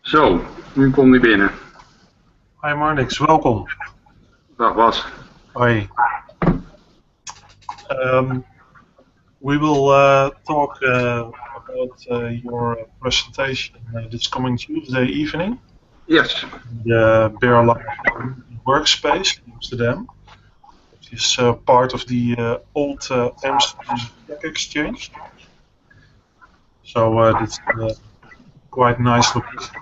Zo, nu kom je binnen. Hi Marnix, welkom. Dag Bas. Hi. We will talk about your presentation this coming Tuesday evening. Yes. The Bear Life Workspace in Amsterdam, which is part of the old Amsterdam Stock Exchange. So it's quite nice location.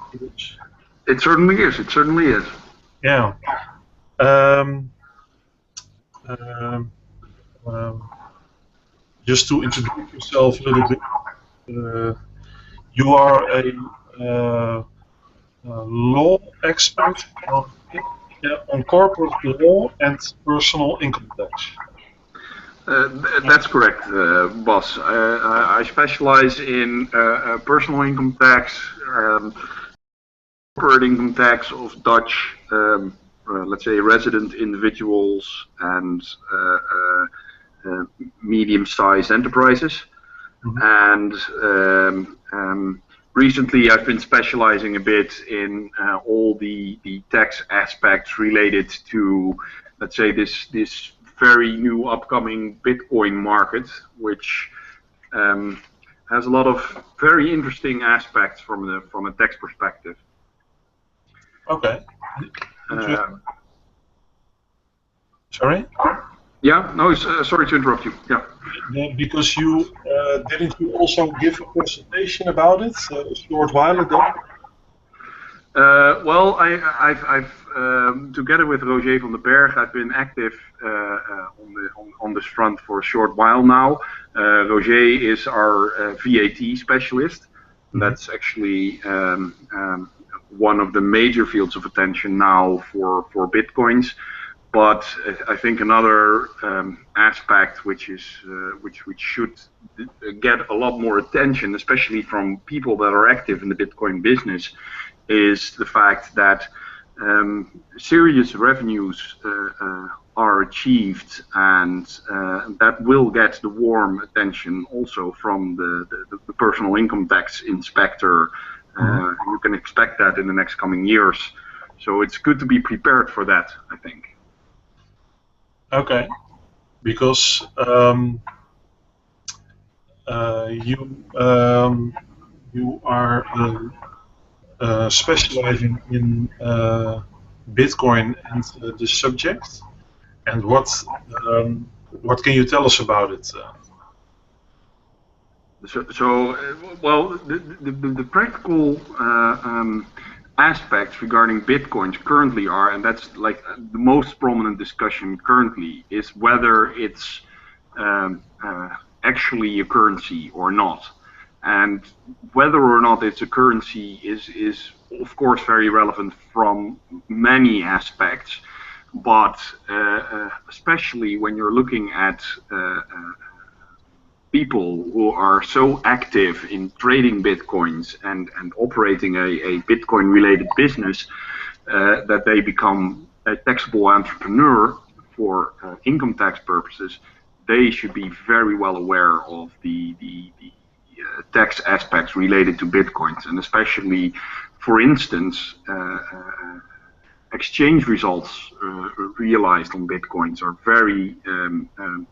It certainly is. It certainly is. Yeah. Just to introduce yourself a little bit, you are a law expert on corporate law and personal income tax. That's correct, Bas. I specialize in personal income tax, corporate income tax of Dutch, let's say, resident individuals and medium-sized enterprises. Mm-hmm. And recently I've been specializing a bit in all the tax aspects related to, let's say, this very new upcoming Bitcoin market, which has a lot of very interesting aspects from a tax perspective. Okay. Sorry? Yeah, no, sorry to interrupt you. Yeah. Because you didn't you also give a presentation about it a short while ago? Well, I've together with Roger van den Berg, I've been active on this front for a short while now. Roger is our VAT specialist. Mm-hmm. That's actually one of the major fields of attention now for Bitcoins. But I think another aspect which should get a lot more attention, especially from people that are active in the Bitcoin business, is the fact that serious revenues are achieved, and that will get the warm attention also from the personal income tax inspector. You can expect that in the next coming years. So it's good to be prepared for that, I think. Okay, because you are specializing in Bitcoin and the subject, and what can you tell us about it? Well, the practical aspects regarding Bitcoins currently are, and that's like the most prominent discussion currently, is whether it's actually a currency or not. And whether or not it's a currency is of course very relevant from many aspects, but especially when you're looking at people who are so active in trading Bitcoins and operating a Bitcoin related business, that they become a taxable entrepreneur for income tax purposes, they should be very well aware of the tax aspects related to Bitcoins. And especially, for instance, exchange results realized on Bitcoins are very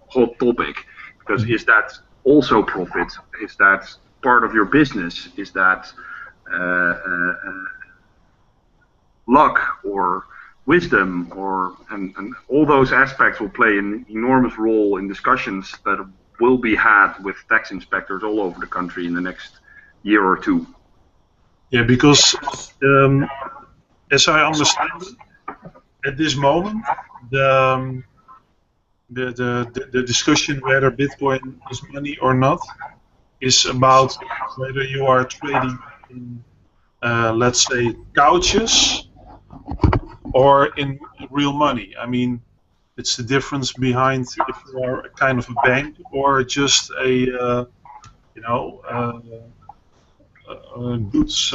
hot topic, because is that also profit? Is that part of your business? Is that luck or wisdom, and all those aspects will play an enormous role in discussions that will be had with tax inspectors all over the country in the next year or two. Yeah, because as I understand it, at this moment, the discussion whether Bitcoin is money or not is about whether you are trading in, let's say, couches or in real money. I mean, it's the difference behind if you are a kind of a bank or just a goods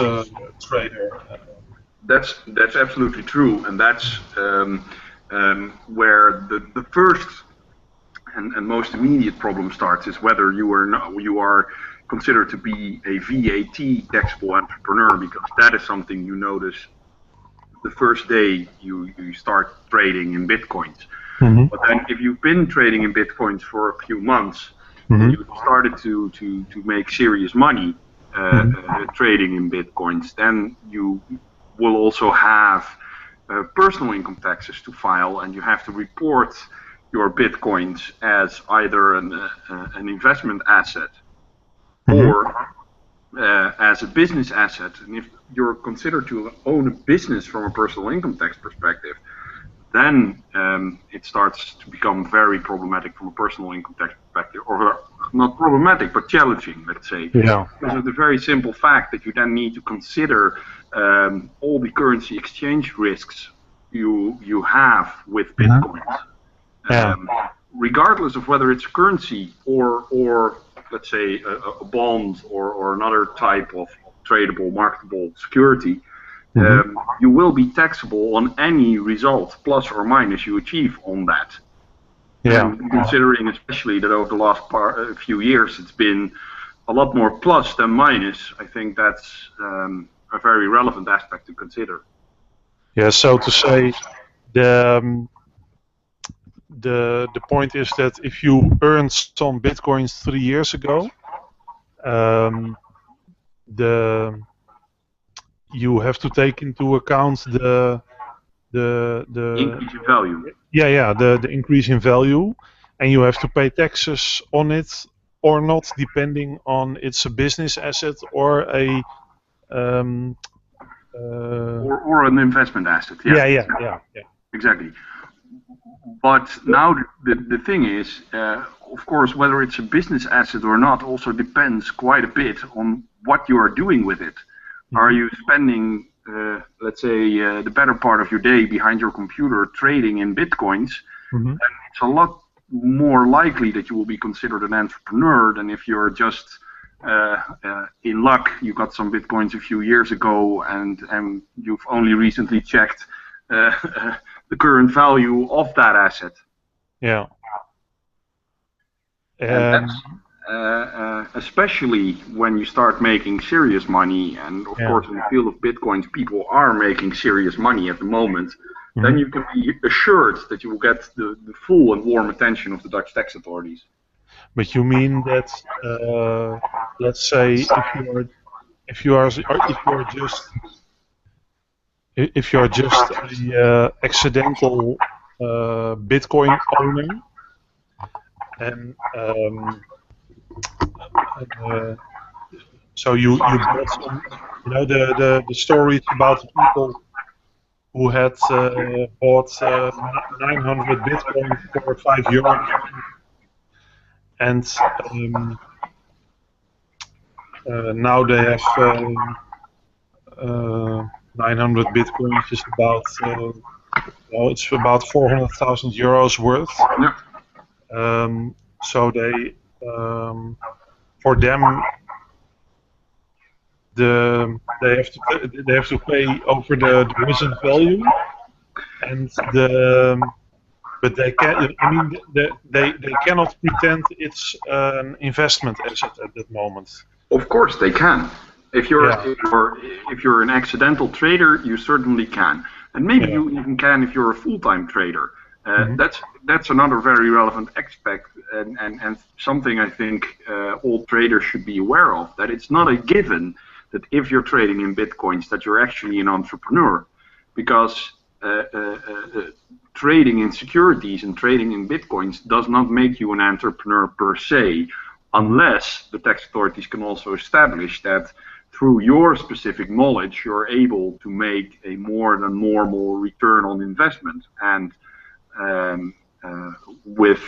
trader. That's absolutely true, and that's where the first and most immediate problem starts, is whether you are consider to be a VAT taxable entrepreneur, because that is something you notice the first day you start trading in Bitcoins. Mm-hmm. But then if you've been trading in Bitcoins for a few months, Mm-hmm. and you started to make serious money trading in Bitcoins, then you will also have personal income taxes to file, and you have to report your Bitcoins as either an investment asset or as a business asset. And if you're considered to own a business from a personal income tax perspective, then it starts to become very problematic from a personal income tax perspective, or not problematic, but challenging, let's say. Yeah. Because of the very simple fact that you then need to consider all the currency exchange risks you have with Bitcoin. Regardless of whether it's currency or let's say a bond or another type of tradable, marketable security, you will be taxable on any result, plus or minus, you achieve on that. Yeah. And considering especially that over the last few years it's been a lot more plus than minus, I think that's a very relevant aspect to consider. Yeah. So to say, the point is that if you earned some Bitcoins 3 years ago, you have to take into account the increase in value. The increase in value, and you have to pay taxes on it or not, depending on it's a business asset or a or an investment asset. Yeah. Exactly. But now the thing is, of course, whether it's a business asset or not also depends quite a bit on what you are doing with it. Are you spending, let's say, the better part of your day behind your computer trading in Bitcoins? Then it's a lot more likely that you will be considered an entrepreneur than if you're just in luck. You got some Bitcoins a few years ago and you've only recently checked the current value of that asset. Yeah. And that's, especially when you start making serious money, and of course in the field of Bitcoins people are making serious money at the moment, then you can be assured that you will get the full and warm attention of the Dutch tax authorities. But you mean that, let's say, if you are just an accidental Bitcoin owner, and so you bought some, the stories about people who had bought 900 Bitcoin for €5, and now they have 900 Bitcoins is about it's about €400,000 worth. So they for them they have to pay over the risen value, and but they can, I mean, they cannot pretend it's an investment asset at that moment. Of course they can. If you're an accidental trader, you certainly can, and maybe you even can if you're a full-time trader. That's another very relevant aspect, and something I think all traders should be aware of. That it's not a given that if you're trading in Bitcoins that you're actually an entrepreneur, because trading in securities and trading in Bitcoins does not make you an entrepreneur per se, unless the tax authorities can also establish that through your specific knowledge you're able to make a more than normal return on investment. And with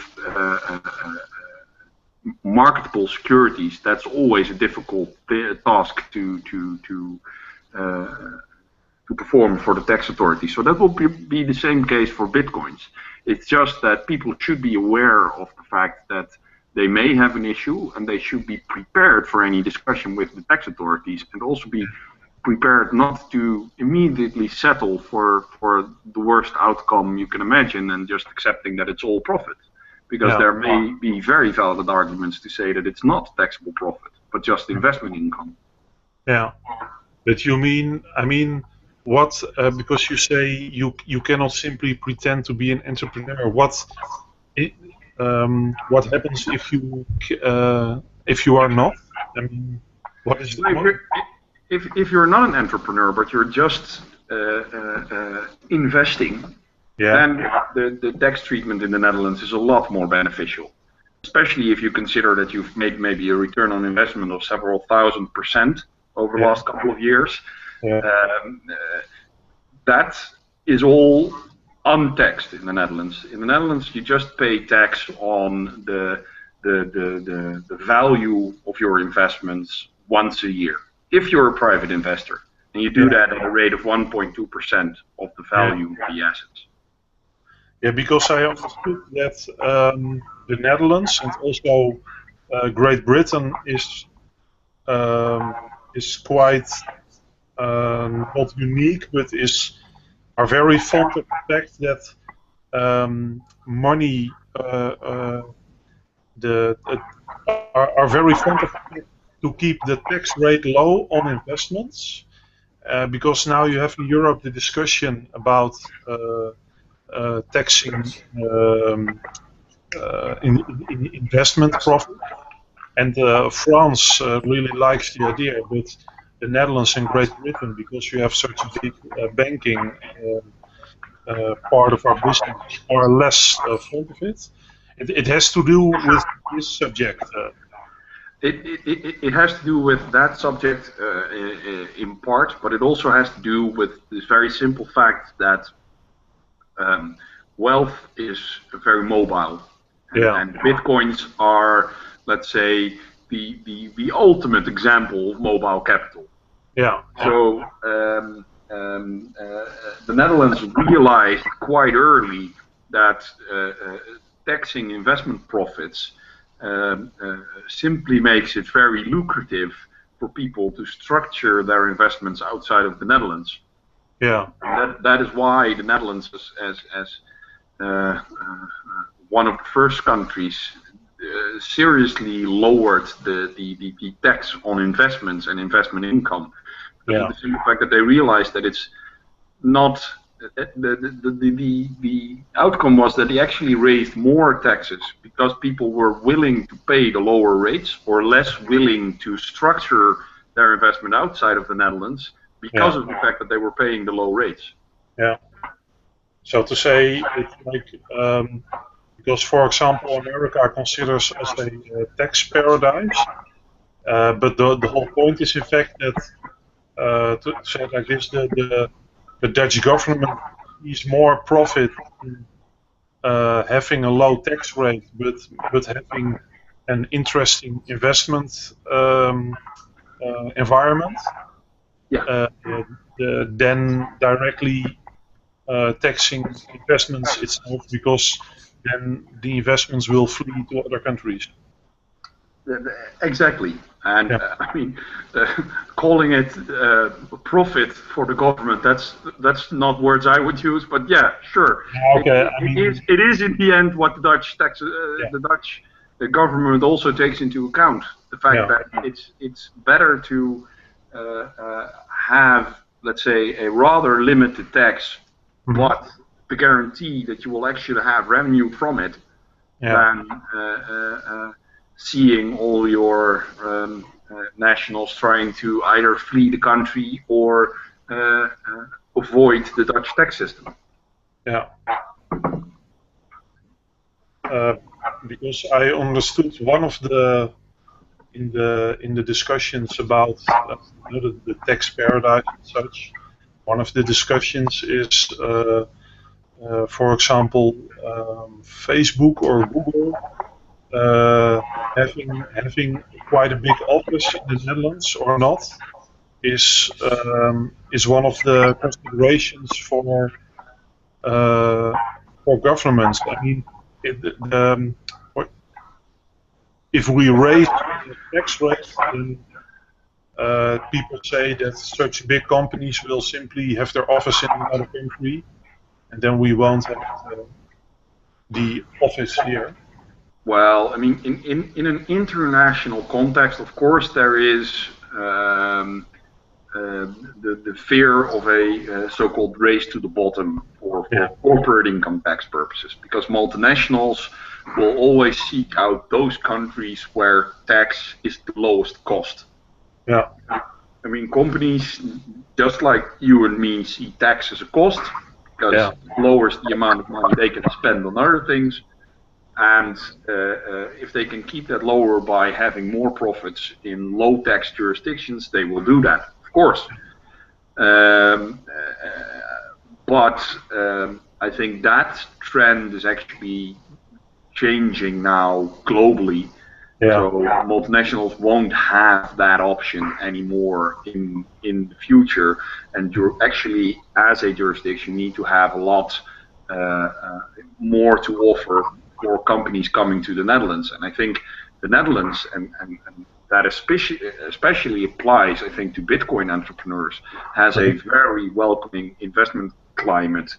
marketable securities, that's always a difficult task to perform for the tax authorities. So that will be the same case for Bitcoins. It's just that people should be aware of the fact that they may have an issue, and they should be prepared for any discussion with the tax authorities, and also be prepared not to immediately settle for the worst outcome you can imagine and just accepting that it's all profit, because there may be very valid arguments to say that it's not taxable profit. but just investment income. Yeah, but you mean, I mean, what? Because you say you cannot simply pretend to be an entrepreneur. What happens if you are not? I mean, what is the point? If you're not an entrepreneur, but you're just investing, Yeah. then the tax treatment in the Netherlands is a lot more beneficial. Especially if you consider that you've made maybe a return on investment of several thousand% over the last couple of years. Yeah. That is all untaxed in the Netherlands. In the Netherlands, you just pay tax on the value of your investments once a year, if you're a private investor, and you do that at a rate of 1.2% of the value of the assets. Yeah, because I understood that the Netherlands and also Great Britain is quite not unique, but are very fond of the fact that money are very fond of to keep the tax rate low on investments, because now you have in Europe the discussion about taxing in investment profit, and France really likes the idea, but the Netherlands and Great Britain, because you have such a big banking part of our business, are less fond of it. It has to do with this subject. It has to do with that subject in part, but it also has to do with this very simple fact that wealth is very mobile, and bitcoins are, let's say, the ultimate example of mobile capital. Yeah. So the Netherlands realized quite early that taxing investment profits simply makes it very lucrative for people to structure their investments outside of the Netherlands. Yeah. That is why the Netherlands, as one of the first countries, seriously lowered the tax on investments and investment income. Yeah. The simple fact that they realized that it's not. The outcome was that they actually raised more taxes because people were willing to pay the lower rates, or less willing to structure their investment outside of the Netherlands because of the fact that they were paying the low rates. Yeah. So to say, it's like because, for example, America considers us a tax paradise, but the whole point is in fact that to say it like this, the Dutch government sees more profit in having a low tax rate, but having an interesting investment environment, than directly taxing investments itself, because then the investments will flee to other countries. Exactly, and I mean, calling it profit for the government, that's not words I would use, but yeah, sure. Okay. It is in the end what the Dutch the government also takes into account, the fact that it's better to have, let's say, a rather limited tax, but the guarantee that you will actually have revenue from it, than seeing all your nationals trying to either flee the country or avoid the Dutch tax system. Yeah. Because I understood one of the in the discussions about the tax paradise and such, one of the discussions is, for example, Facebook or Google having quite a big office in the Netherlands or not is one of the considerations for governments. I mean, if we raise the tax rate, then people say that such big companies will simply have their office in another country, and then we won't have the office here. Well, I mean, in an international context, of course, there is the fear of a so-called race to the bottom for corporate income tax purposes, because multinationals will always seek out those countries where tax is the lowest cost. Yeah. I mean, companies, just like you and me, see tax as a cost because it lowers the amount of money they can spend on other things. And if they can keep that lower by having more profits in low tax jurisdictions, they will do that, of course. But I think that trend is actually changing now globally. So multinationals won't have that option anymore in the future, and you actually, as a jurisdiction, need to have a lot more to offer for companies coming to the Netherlands. And I think the Netherlands, and that especially applies, I think, to Bitcoin entrepreneurs, has a very welcoming investment climate.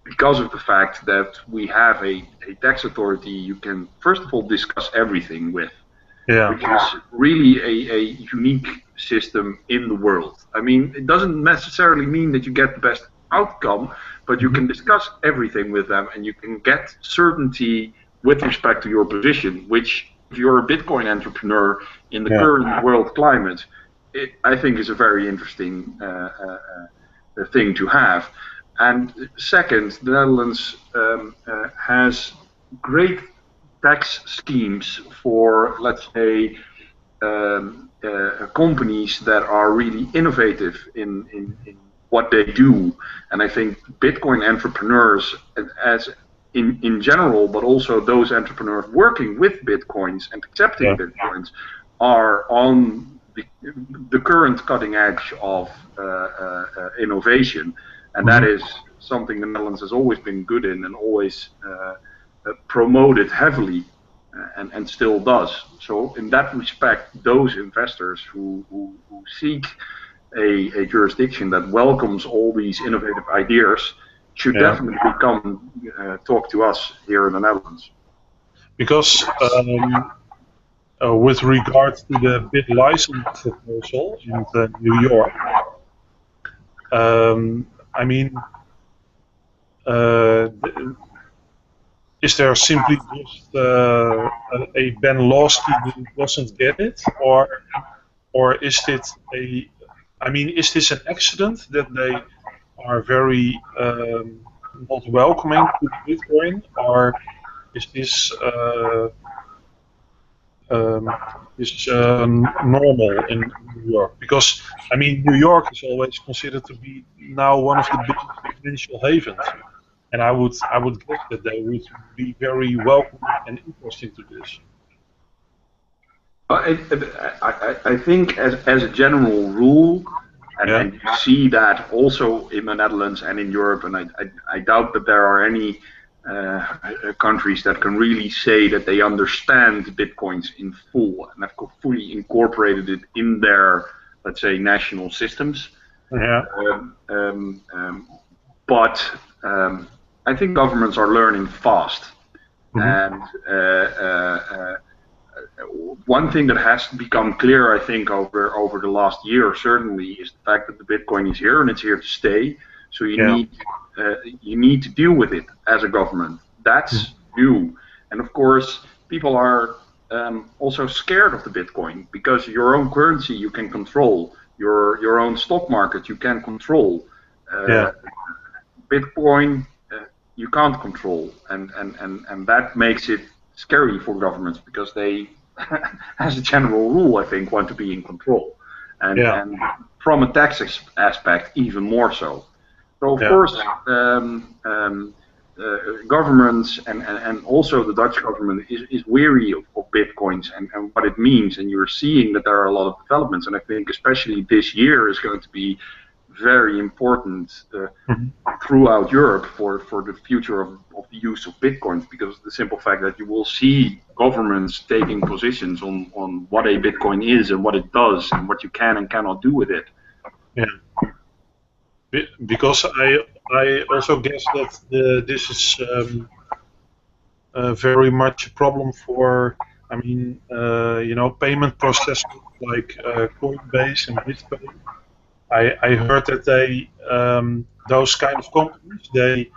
Because of the fact that we have a tax authority you can, first of all, discuss everything with, which is really a unique system in the world. I mean, it doesn't necessarily mean that you get the best outcome, but you can discuss everything with them and you can get certainty with respect to your position, which, if you're a Bitcoin entrepreneur in the current world climate, I think is a very interesting thing to have. And second, the Netherlands has great tax schemes for, let's say, companies that are really innovative in what they do. And I think Bitcoin entrepreneurs, as in general, but also those entrepreneurs working with Bitcoins and accepting Bitcoins, are on the current cutting edge of innovation. And that is something the Netherlands has always been good in and always promoted heavily, and still does. So in that respect, those investors who seek a jurisdiction that welcomes all these innovative ideas should definitely come talk to us here in the Netherlands. Because with regard to the bid license proposal in New York, I mean, is there simply just a Ben Lawsky who doesn't get it, or is it a? I mean, is this an accident that they are very not welcoming to Bitcoin, or is this normal in New York? Because I mean, New York is always considered to be now one of the biggest financial havens, and I would guess that they would be very welcoming and interesting to this. I think as a general rule, and you see that also in the Netherlands and in Europe, and I doubt that there are any countries that can really say that they understand Bitcoins in full and have fully incorporated it in their, let's say, national systems. But I think governments are learning fast. And one thing that has become clear, I think, over the last year certainly, is the fact that the Bitcoin is here and it's here to stay. So you need to deal with it as a government. That's new. And of course, people are also scared of the Bitcoin, because your own currency you can control, your own stock market you can control. Bitcoin you can't control, and that makes it scary for governments, because they, as a general rule, I think, want to be in control, and from a tax aspect even more so. So of course, governments and also the Dutch government is weary of Bitcoins and what it means, and you're seeing that there are a lot of developments, and I think especially this year is going to be very important throughout Europe for the future of the use of Bitcoins, because of the simple fact that you will see governments taking positions on what a Bitcoin is and what it does and what you can and cannot do with it. Because I also guess that this is very much a problem for, I mean, payment processors like Coinbase and BitPay. I heard that those kind of companies, they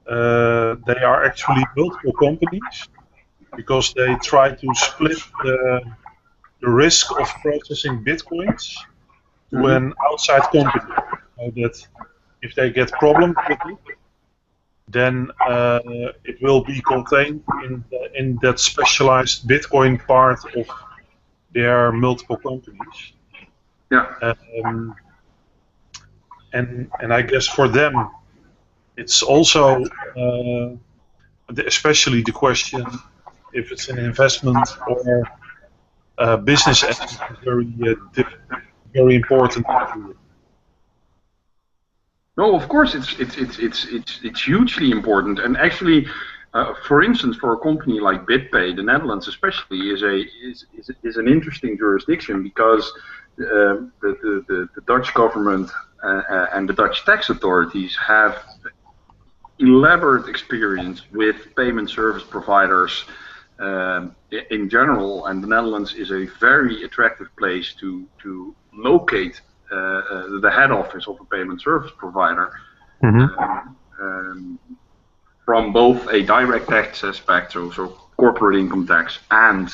are actually multiple companies because they try to split the risk of processing bitcoins to an outside company, so that if they get problems with it, then it will be contained in that specialized Bitcoin part of their multiple companies. Yeah. And I guess for them, it's also especially the question if it's an investment or a business entity is very important. No, of course it's hugely important, and actually, for instance, for a company like BitPay, the Netherlands especially is an interesting jurisdiction because the Dutch government and the Dutch tax authorities have elaborate experience with payment service providers in general, and the Netherlands is a very attractive place to locate the head office of a payment service provider. From both a direct tax aspect, so corporate income tax, and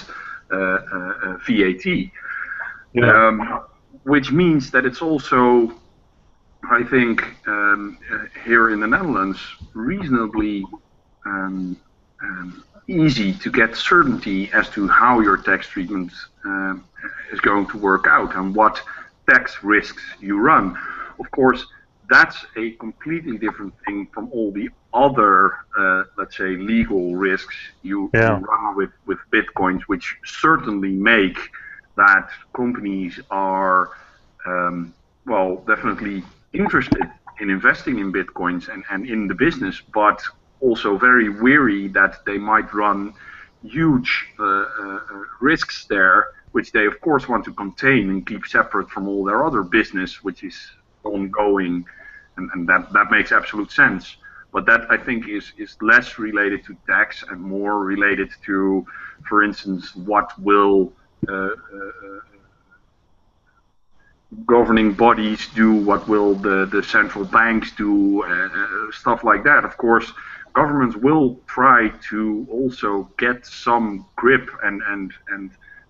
VAT, which means that it's also, I think, here in the Netherlands, reasonably easy to get certainty as to how your tax treatment is going to work out and what tax risks you run. Of course, that's a completely different thing from all the other, let's say, legal risks you run with bitcoins, which certainly make that companies are, definitely interested in investing in bitcoins and in the business, but also very wary that they might run huge risks there, which they of course want to contain and keep separate from all their other business, which is ongoing, and that makes absolute sense. But that, I think, is less related to tax and more related to, for instance, what will governing bodies do, what will the central banks do, stuff like that. Of course, governments will try to also get some grip and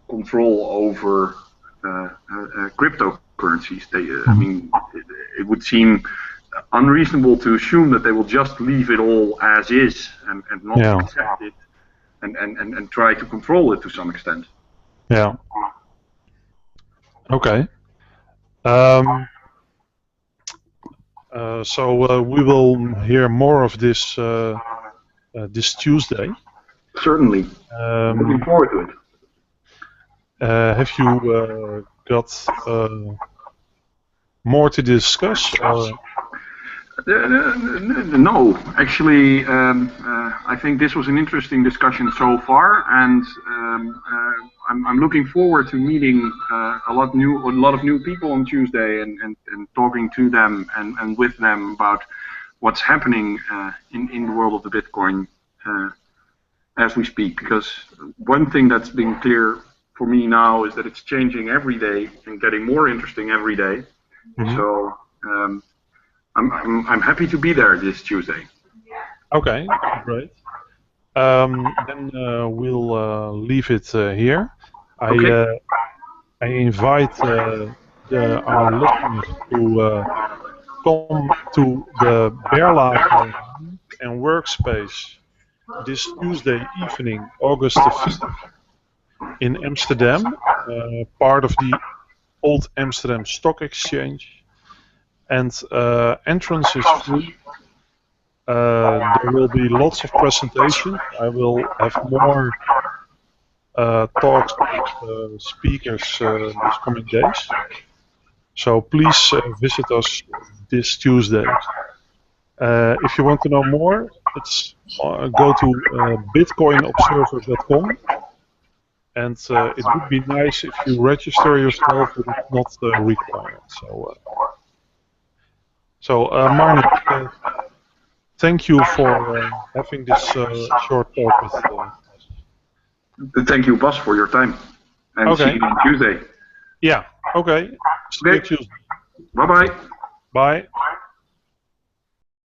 control over cryptocurrencies. I mean, it would seem unreasonable to assume that they will just leave it all as is and not accept it and try to control it to some extent. Yeah. Okay. So we will hear more of this this Tuesday. Certainly. Looking forward to it. Have you got more to discuss? Or? No, actually, I think this was an interesting discussion so far, and I'm looking forward to meeting a lot of new people on Tuesday and talking to them and with them about what's happening in the world of the Bitcoin as we speak. Because one thing that's been clear for me now is that it's changing every day and getting more interesting every day. So. I'm happy to be there this Tuesday. Okay, great. Then we'll leave it here. Okay. I invite our listeners to come to the Berlage and Workspace this Tuesday evening, August the 5th, in Amsterdam, part of the Old Amsterdam Stock Exchange. And entrance is free. There will be lots of presentations. I will have more talks with speakers these coming days. So please visit us this Tuesday. If you want to know more, it's go to bitcoinobserver.com. And it would be nice if you register yourself, but it's not required. So, Marnix, thank you for having this short talk with us. Thank you, Bas, for your time. And see you on Tuesday. Yeah, okay. See you Tuesday. Bye-bye. Bye.